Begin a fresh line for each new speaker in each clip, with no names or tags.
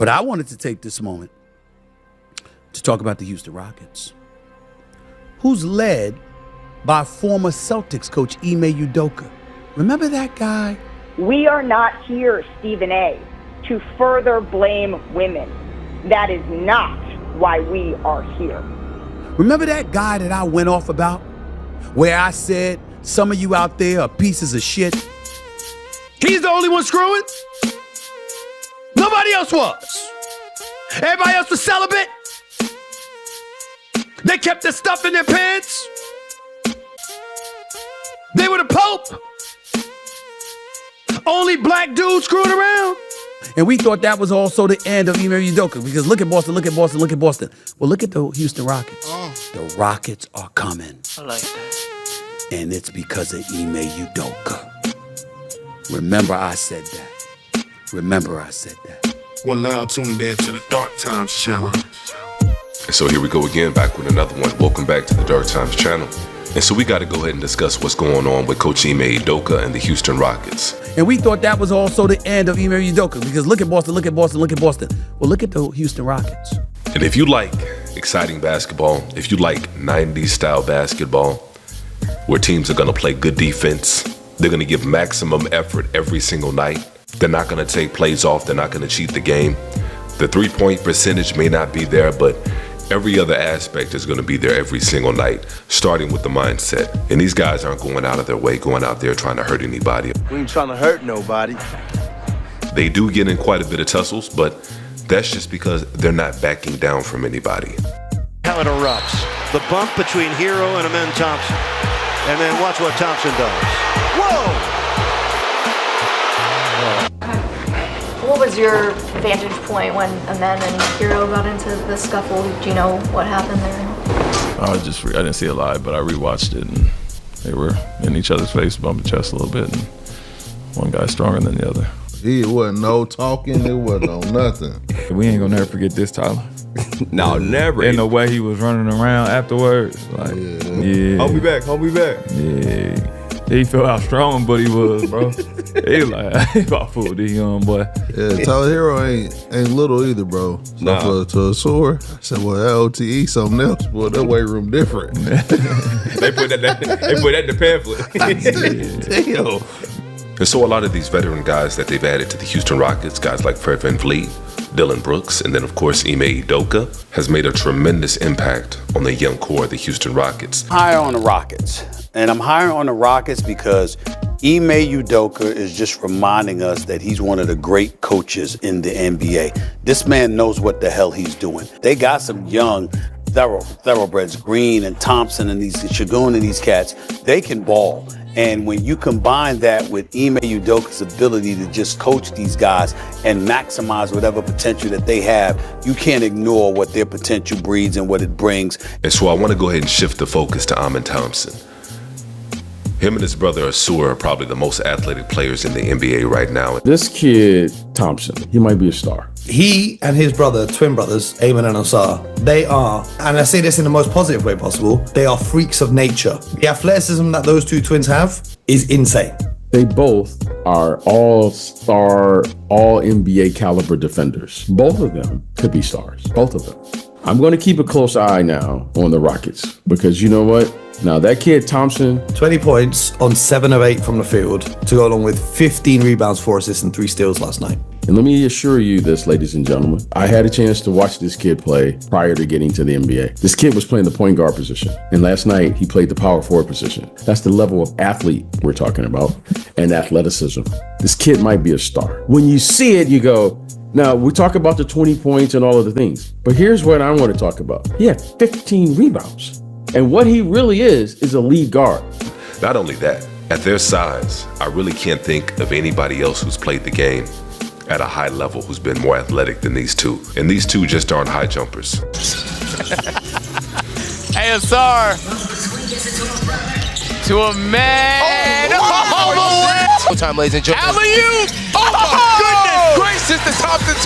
But I wanted to take this moment to talk about the Houston Rockets, who's led by former Celtics coach Ime Udoka. Remember that guy?
We are not here, Stephen A., to further blame women. That is not why we are here.
Remember that guy that I went off about? Where I said some of you out there are pieces of shit? He's the only one screwing? Nobody else was. Everybody else was celibate. They kept their stuff in their pants. They were the Pope. Only black dudes screwing around. And we thought that was also the end of Ime Udoka, because look at Boston, look at Boston, look at Boston. Well, look at the Houston Rockets. The Rockets are coming.
I like that.
And it's because of Ime Udoka. Remember I said that. Remember I said that.
One now tuned in to the Dark Times channel.
And so here we go again, back with another one. Welcome back to the Dark Times channel. And so we got to go ahead and discuss what's going on with Coach Ime Udoka and the Houston Rockets.
And we thought that was also the end of Ime Udoka, because look at Boston, look at Boston, look at Boston. Well, look at the Houston Rockets.
And if you like exciting basketball, if you like 90s style basketball, where teams are going to play good defense, they're going to give maximum effort every single night. They're not going to take plays off. They're not going to cheat the game. The three-point percentage may not be there, but every other aspect is going to be there every single night, starting with the mindset. And these guys aren't going out of their way, going out there trying to hurt anybody.
We ain't trying to hurt nobody.
They do get in quite a bit of tussles, but that's just because they're not backing down from anybody.
How it erupts. The bump between Hero and Amen Thompson. And then watch what Thompson does. Whoa!
What was your vantage point when Amen and Hero got into the scuffle? Do you know what happened there?
I didn't see it live, but I rewatched it, and they were in each other's face, bumping chests a little bit, and one guy's stronger than the other.
It wasn't no talking, it wasn't no nothing.
We ain't gonna never forget this, Tyler.
No, never.
And the way he was running around afterwards, like, yeah.
I'll be back.
Yeah. He felt how strong but he was, bro. He like, he about fooled this young boy.
Yeah, Tyler Hero ain't little either, bro. So
Nah.
to a sore, I said, well, that OTE something else, boy. That weight room different.
They put that in the pamphlet.
Damn.
And so a lot of these veteran guys that they've added to the Houston Rockets, guys like Fred VanVleet, Dylan Brooks, and then of course Ime Udoka, has made a tremendous impact on the young core of the Houston Rockets.
Higher on the Rockets. And I'm higher on the Rockets because Ime Udoka is just reminding us that he's one of the great coaches in the NBA. This man knows what the hell he's doing. They got some young thoroughbreds, Green and Thompson and these Shagun and these cats. They can ball. And when you combine that with Ime Udoka's ability to just coach these guys and maximize whatever potential that they have, you can't ignore what their potential breeds and what it brings.
And so I want to go ahead and shift the focus to Amen Thompson. Him and his brother Asur are probably the most athletic players in the NBA right now.
This kid, Thompson, he might be a star.
He and his brother, twin brothers, Eamon and Asar, they are, and I say this in the most positive way possible, they are freaks of nature. The athleticism that those two twins have is insane.
They both are all-star, all-NBA caliber defenders. Both of them could be stars, both of them. I'm going to keep a close eye now on the Rockets because you know what? Now that kid Thompson,
20 points on 7 of 8 from the field to go along with 15 rebounds, 4 assists, and 3 steals last night.
and let me assure you this, ladies and gentlemen, I had a chance to watch this kid play prior to getting to the NBA. This kid was playing the point guard position, and last night he played the power forward position. That's the level of athlete we're talking about, and athleticism. This kid might be a star. When you see it, you go, now, we talk about the 20 points and all of the things, but here's what I want to talk about. He had 15 rebounds. And what he really is a lead guard.
Not only that, at their size, I really can't think of anybody else who's played the game at a high level who's been more athletic than these two. And these two just aren't high jumpers.
Hey, Asar. To a man. Oh,
Full time, ladies and gentlemen.
alley-oop. Oh, my goodness gracious, the Thompson.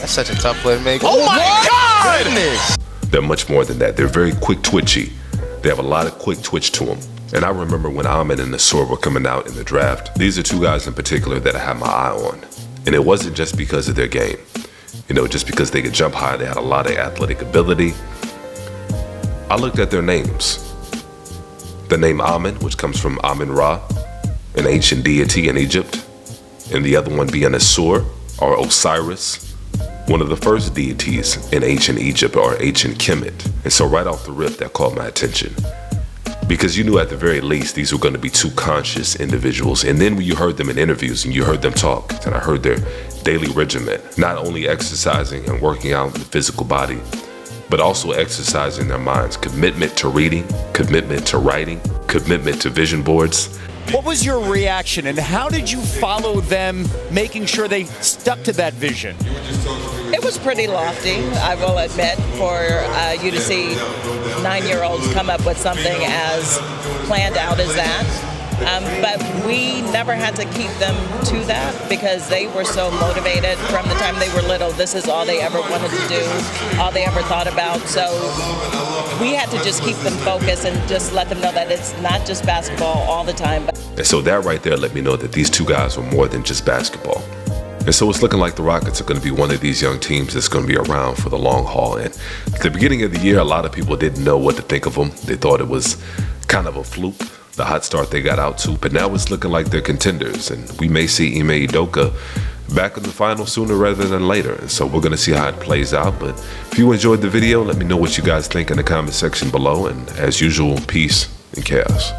That's such a tough play to make.
Oh, my God.
Goodness.
They're much more than that. They're very quick twitchy. They have a lot of quick twitch to them. And I remember when Ahmed and Nasor were coming out in the draft. These are two guys in particular that I had my eye on. And it wasn't just because of their game. You know, just because they could jump high, they had a lot of athletic ability. I looked at their names. The name Amen, which comes from Amen-Ra, an ancient deity in Egypt, and the other one being Asur, or Osiris, one of the first deities in ancient Egypt, or ancient Kemet. And so right off the rip, that caught my attention. Because you knew at the very least these were going to be two conscious individuals. And then when you heard them in interviews and you heard them talk, and I heard their daily regimen, not only exercising and working out the physical body, but also exercising their minds, commitment to reading, commitment to writing, commitment to vision boards.
What was your reaction and how did you follow them making sure they stuck to that vision?
It was pretty lofty, I will admit, for you to see 9-year-olds come up with something as planned out as that. But we never had to keep them to that because they were so motivated from the time they were little. This is all they ever wanted to do, all they ever thought about. So we had to just keep them focused and just let them know that it's not just basketball all the time.
And so that right there let me know that these two guys were more than just basketball. And so it's looking like the Rockets are going to be one of these young teams that's going to be around for the long haul. And at the beginning of the year, a lot of people didn't know what to think of them. They thought it was kind of a fluke, the hot start they got out to. But now it's looking like they're contenders. And we may see Ime Udoka back in the final sooner rather than later. And so we're going to see how it plays out. But if you enjoyed the video, let me know what you guys think in the comment section below. And as usual, peace and chaos.